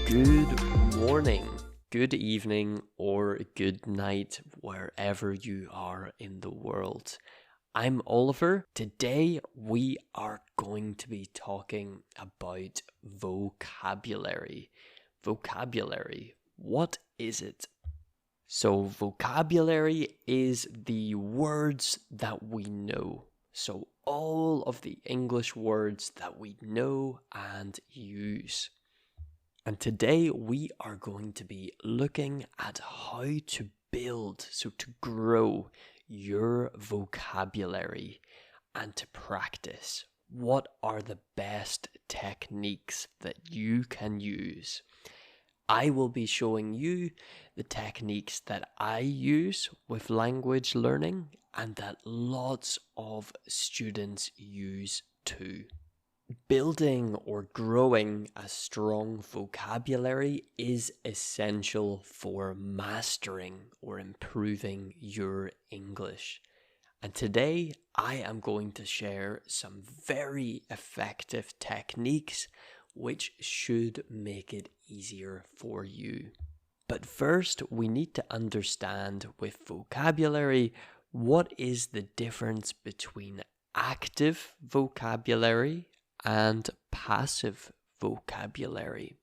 Good morning, good evening, or good night, wherever you are in the world. I'm Oliver. Today we are going to be talking about vocabulary. Vocabulary, what is it? So, vocabulary is the words that we know. So, all of the English words that we know and use. And today we are going to be looking at how to build, so to grow your vocabulary and to practice. What are the best techniques that you can use? I will be showing you the techniques that I use with language learning and that lots of students use too. Building or growing a strong vocabulary is essential for mastering or improving your English. And today I am going to share some very effective techniques which should make it easier for you. But first, we need to understand with vocabulary what is the difference between active vocabulary and passive vocabulary.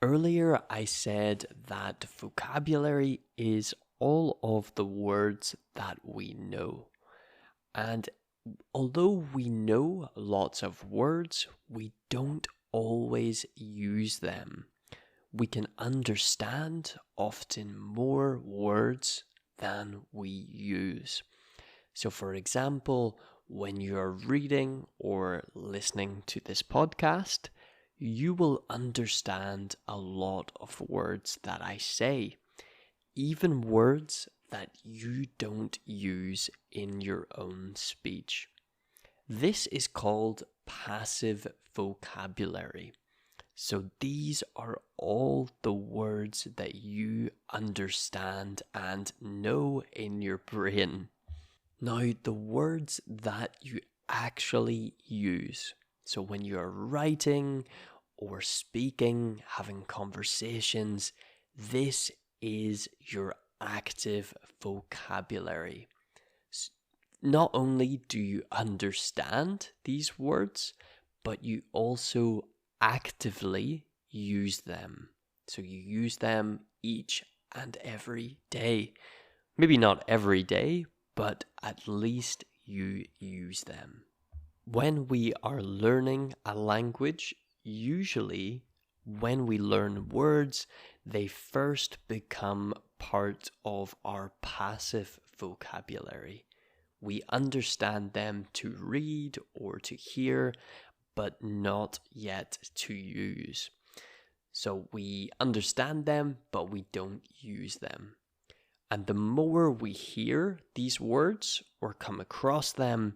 Earlier, I said that vocabulary is all of the words that we know. And although we know lots of words, we don't always use them. We can understand often more words than we use. So, for example, when you're reading or listening to this podcast, you will understand a lot of words that I say, even words that you don't use in your own speech. This is called passive vocabulary. So these are all the words that you understand and know in your brain. Now, the words that you actually use, so when you're writing or speaking, having conversations, this is your active vocabulary. Not only do you understand these words, but you also actively use them. So you use them each and every day. Maybe not every day, but at least you use them. When we are learning a language, usually when we learn words, they first become part of our passive vocabulary. We understand them to read or to hear, but not yet to use. So we understand them, but we don't use them. And the more we hear these words or come across them,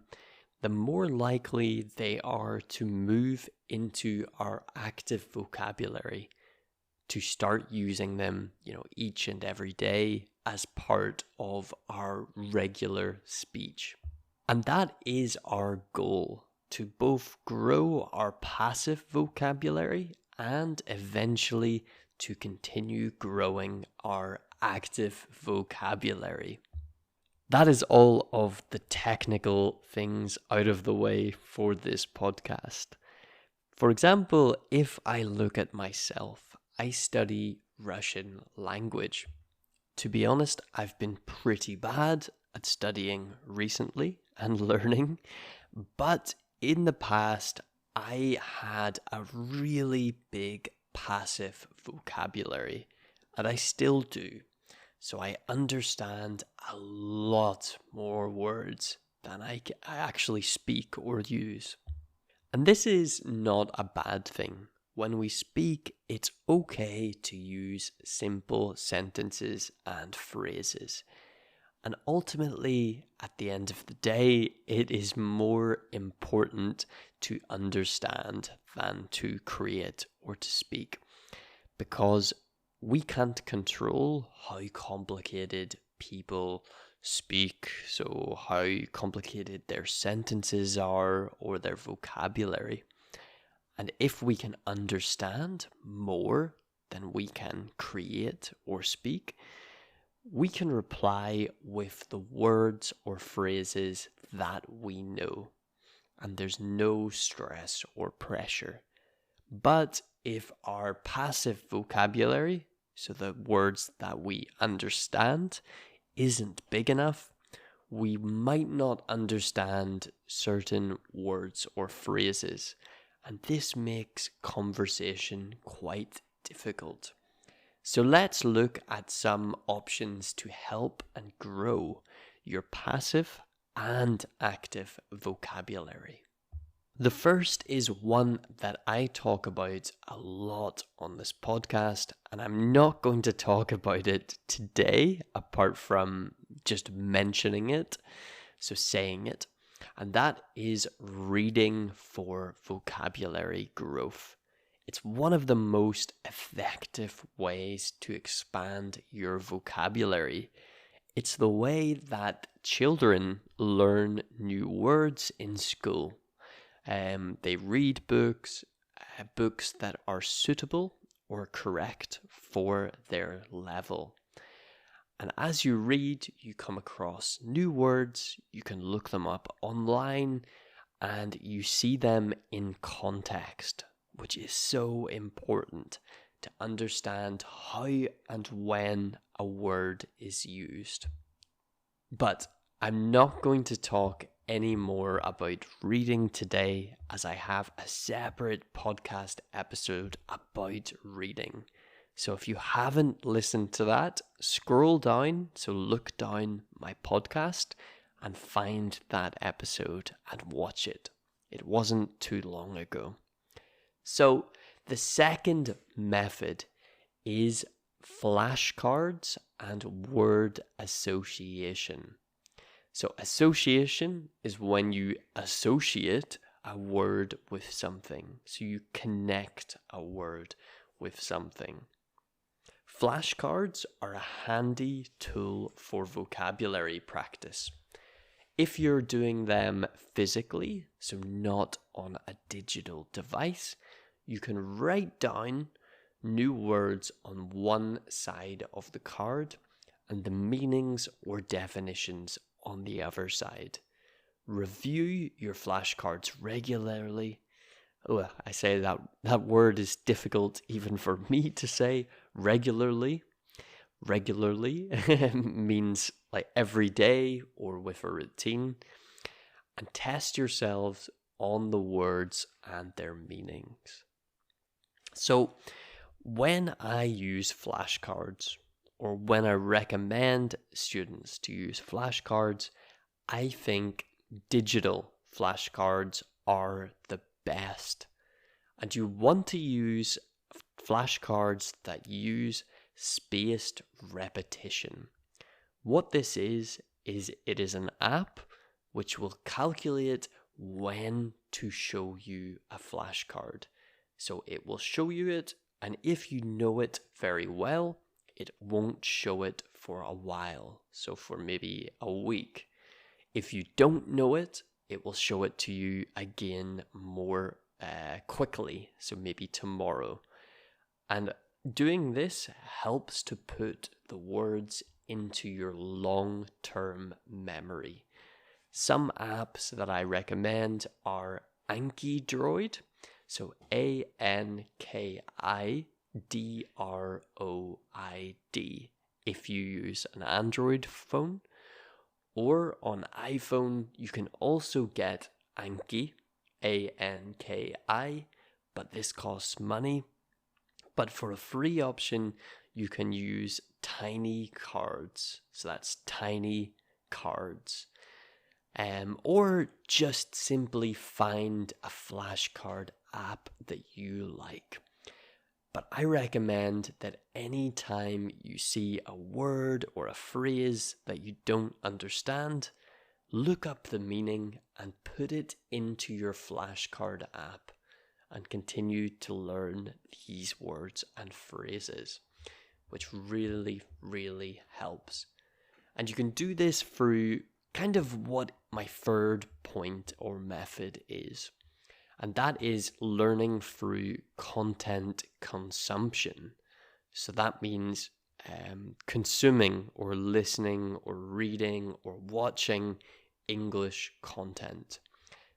the more likely they are to move into our active vocabulary, to start using them, each and every day as part of our regular speech. And that is our goal, to both grow our passive vocabulary and eventually to continue growing our active vocabulary. That is all of the technical things out of the way for this podcast. For example, if I look at myself, I study Russian language. To be honest, I've been pretty bad at studying recently and learning, but in the past, I had a really big passive vocabulary, and I still do. So I understand a lot more words than I actually speak or use. And this is not a bad thing. When we speak, it's okay to use simple sentences and phrases. And ultimately, at the end of the day, it is more important to understand than to create or to speak. Because we can't control how complicated people speak, so how complicated their sentences are or their vocabulary. And if we can understand more, than we can create or speak, we can reply with the words or phrases that we know, and there's no stress or pressure. But if our passive vocabulary, so the words that we understand, isn't big enough, we might not understand certain words or phrases, and this makes conversation quite difficult. So let's look at some options to help and grow your passive and active vocabulary. The first is one that I talk about a lot on this podcast, and I'm not going to talk about it today apart from just mentioning it, so saying it, and that is reading for vocabulary growth. It's one of the most effective ways to expand your vocabulary. It's the way that children learn new words in school. They read books that are suitable or correct for their level. And as you read, you come across new words, you can look them up online, and you see them in context, which is so important to understand how and when a word is used. But I'm not going to talk any more about reading today, as I have a separate podcast episode about reading. So if you haven't listened to that, scroll down, so look down my podcast and find that episode and watch it. It wasn't too long ago. So the second method is flashcards and word association. So association is when you associate a word with something. So you connect a word with something. Flashcards are a handy tool for vocabulary practice. If you're doing them physically, so not on a digital device, you can write down new words on one side of the card and the meanings or definitions on the other side. Review your flashcards regularly. Oh, I say that word is difficult even for me to say. Regularly. Regularly means like every day or with a routine. And test yourselves on the words and their meanings. So when I use flashcards, or when I recommend students to use flashcards, I think digital flashcards are the best. And you want to use flashcards that use spaced repetition. What this is it is an app which will calculate when to show you a flashcard. So it will show you it, and if you know it very well, it won't show it for a while, so for maybe a week. If you don't know it, it will show it to you again more quickly, so maybe tomorrow. And doing this helps to put the words into your long-term memory. Some apps that I recommend are Ankidroid, so Ankidroid if you use an Android phone, or on iPhone you can also get Anki, Anki, but this costs money. But for a free option, you can use Tiny Cards, so that's Tiny Cards. Or just simply find a flashcard app that you like. But I recommend that anytime you see a word or a phrase that you don't understand, look up the meaning and put it into your flashcard app and continue to learn these words and phrases, which really, really helps. And you can do this through kind of what my third point or method is. And that is learning through content consumption. So that means consuming or listening or reading or watching English content.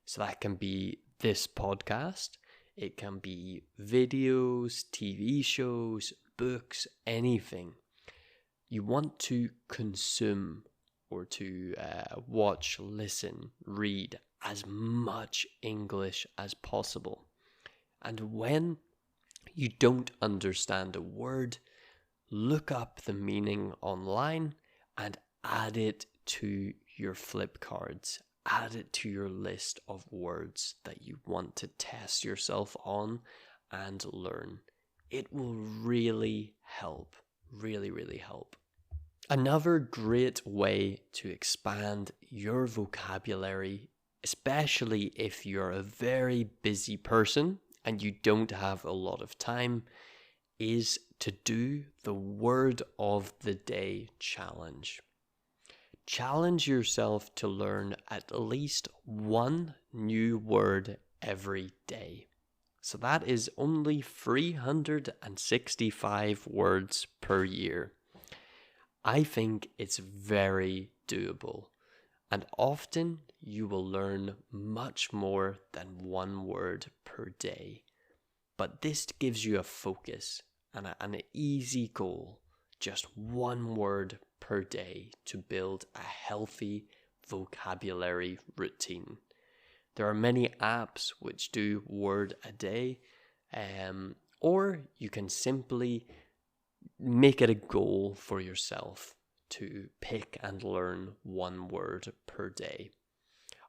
So that can be this podcast, it can be videos, TV shows, books, anything. You want to consume or to watch, listen, read as much English as possible. And when you don't understand a word, look up the meaning online and add it to your flip cards. Add it to your list of words that you want to test yourself on and learn. It will really help. Really, really help. Another great way to expand your vocabulary, especially if you're a very busy person and you don't have a lot of time, is to do the Word of the Day challenge. Challenge yourself to learn at least one new word every day. So that is only 365 words per year. I think it's very doable, and often you will learn much more than one word per day. But this gives you a focus and an easy goal, just one word per day to build a healthy vocabulary routine. There are many apps which do word a day, or you can simply make it a goal for yourself to pick and learn one word per day.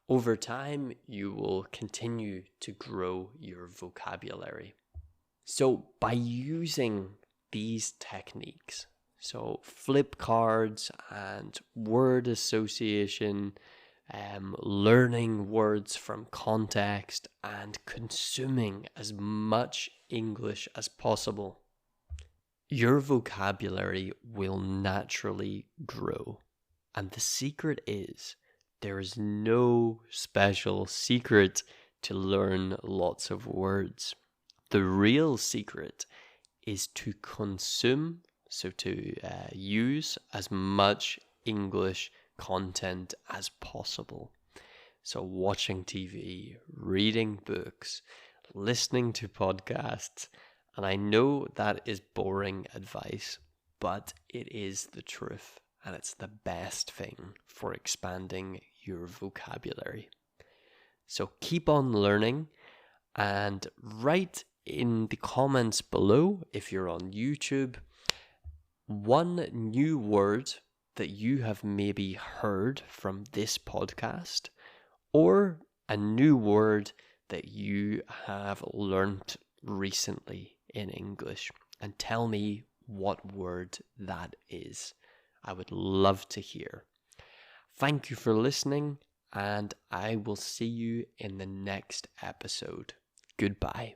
Over time, you will continue to grow your vocabulary. So by using these techniques, so flip cards and word association, learning words from context, and consuming as much English as possible, your vocabulary will naturally grow. And the secret is, there is no special secret to learn lots of words. The real secret is to consume, so to use as much English content as possible. So watching TV, reading books, listening to podcasts, and I know that is boring advice, but it is the truth, and it's the best thing for expanding your vocabulary. So keep on learning, and write in the comments below, if you're on YouTube, one new word that you have maybe heard from this podcast, or a new word that you have learnt recently in English, and tell me what word that is. I would love to hear. Thank you for listening, and I will see you in the next episode. Goodbye.